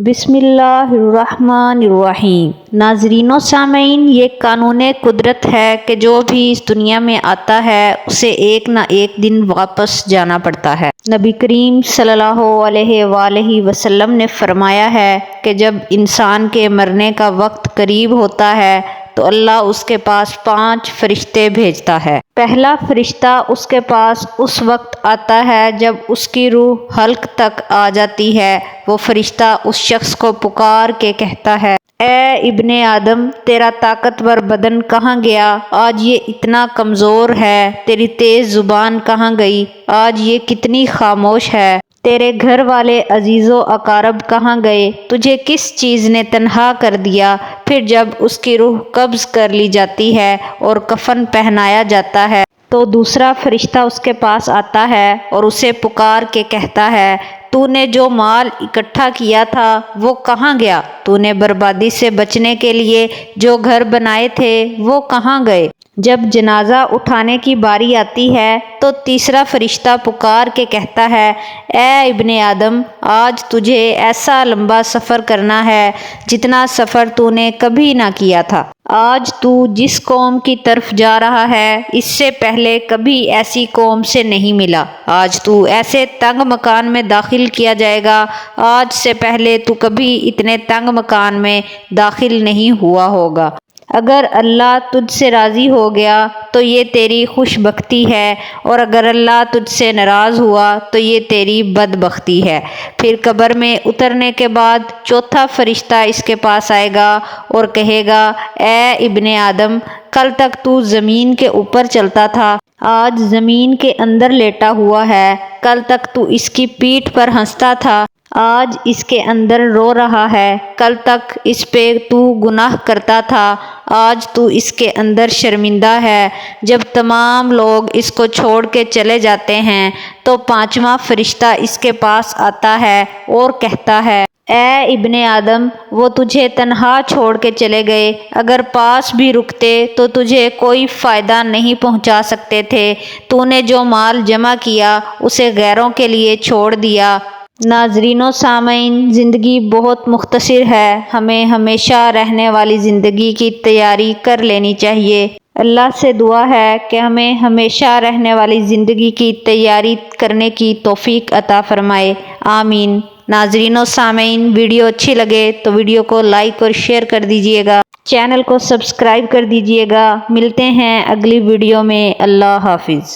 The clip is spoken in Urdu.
بسم اللہ الرحمن الرحیم۔ ناظرین و سامعین، یہ قانون قدرت ہے کہ جو بھی اس دنیا میں آتا ہے اسے ایک نہ ایک دن واپس جانا پڑتا ہے۔ نبی کریم صلی اللہ علیہ وآلہ وسلم نے فرمایا ہے کہ جب انسان کے مرنے کا وقت قریب ہوتا ہے تو اللہ اس کے پاس 5 فرشتے بھیجتا ہے۔ پہلا فرشتہ اس کے پاس اس وقت آتا ہے جب اس کی روح حلق تک آ جاتی ہے۔ وہ فرشتہ اس شخص کو پکار کے کہتا ہے، اے ابن آدم، تیرا طاقتور بدن کہاں گیا؟ آج یہ اتنا کمزور ہے۔ تیری تیز زبان کہاں گئی؟ آج یہ کتنی خاموش ہے۔ تیرے گھر والے عزیز و اقارب کہاں گئے؟ تجھے کس چیز نے تنہا کر دیا؟ پھر جب اس کی روح قبض کر لی جاتی ہے اور کفن پہنایا جاتا ہے تو دوسرا فرشتہ اس کے پاس آتا ہے اور اسے پکار کے کہتا ہے، تو نے جو مال اکٹھا کیا تھا وہ کہاں گیا؟ تو نے بربادی سے بچنے کے لیے جو گھر بنائے تھے وہ کہاں گئے؟ جب جنازہ اٹھانے کی باری آتی ہے تو تیسرا فرشتہ پکار کے کہتا ہے، اے ابن آدم، آج تجھے ایسا لمبا سفر کرنا ہے جتنا سفر تو نے کبھی نہ کیا تھا۔ آج تو جس قوم کی طرف جا رہا ہے اس سے پہلے کبھی ایسی قوم سے نہیں ملا۔ آج تو ایسے تنگ مکان میں داخل کیا جائے گا، آج سے پہلے تو کبھی اتنے تنگ مکان میں داخل نہیں ہوا ہوگا۔ اگر اللہ تجھ سے راضی ہو گیا تو یہ تیری خوش بختی ہے، اور اگر اللہ تجھ سے ناراض ہوا تو یہ تیری بدبختی ہے۔ پھر قبر میں اترنے کے بعد چوتھا فرشتہ اس کے پاس آئے گا اور کہے گا، اے ابن آدم، کل تک تو زمین کے اوپر چلتا تھا، آج زمین کے اندر لیٹا ہوا ہے۔ کل تک تو اس کی پیٹھ پر ہنستا تھا، آج اس کے اندر رو رہا ہے۔ کل تک اس پہ تو گناہ کرتا تھا، آج تو اس کے اندر شرمندہ ہے۔ جب تمام لوگ اس کو چھوڑ کے چلے جاتے ہیں تو 5واں فرشتہ اس کے پاس آتا ہے اور کہتا ہے، اے ابن آدم، وہ تجھے تنہا چھوڑ کے چلے گئے، اگر پاس بھی رکتے تو تجھے کوئی فائدہ نہیں پہنچا سکتے تھے۔ تو نے جو مال جمع کیا اسے غیروں کے لیے چھوڑ دیا۔ ناظرین و سامعین، زندگی بہت مختصر ہے، ہمیں ہمیشہ رہنے والی زندگی کی تیاری کر لینی چاہیے۔ اللہ سے دعا ہے کہ ہمیں ہمیشہ رہنے والی زندگی کی تیاری کرنے کی توفیق عطا فرمائے، آمین۔ ناظرین و سامعین، ویڈیو اچھی لگے تو ویڈیو کو لائک اور شیئر کر دیجیے گا، چینل کو سبسکرائب کر دیجیے گا۔ ملتے ہیں اگلی ویڈیو میں، اللہ حافظ۔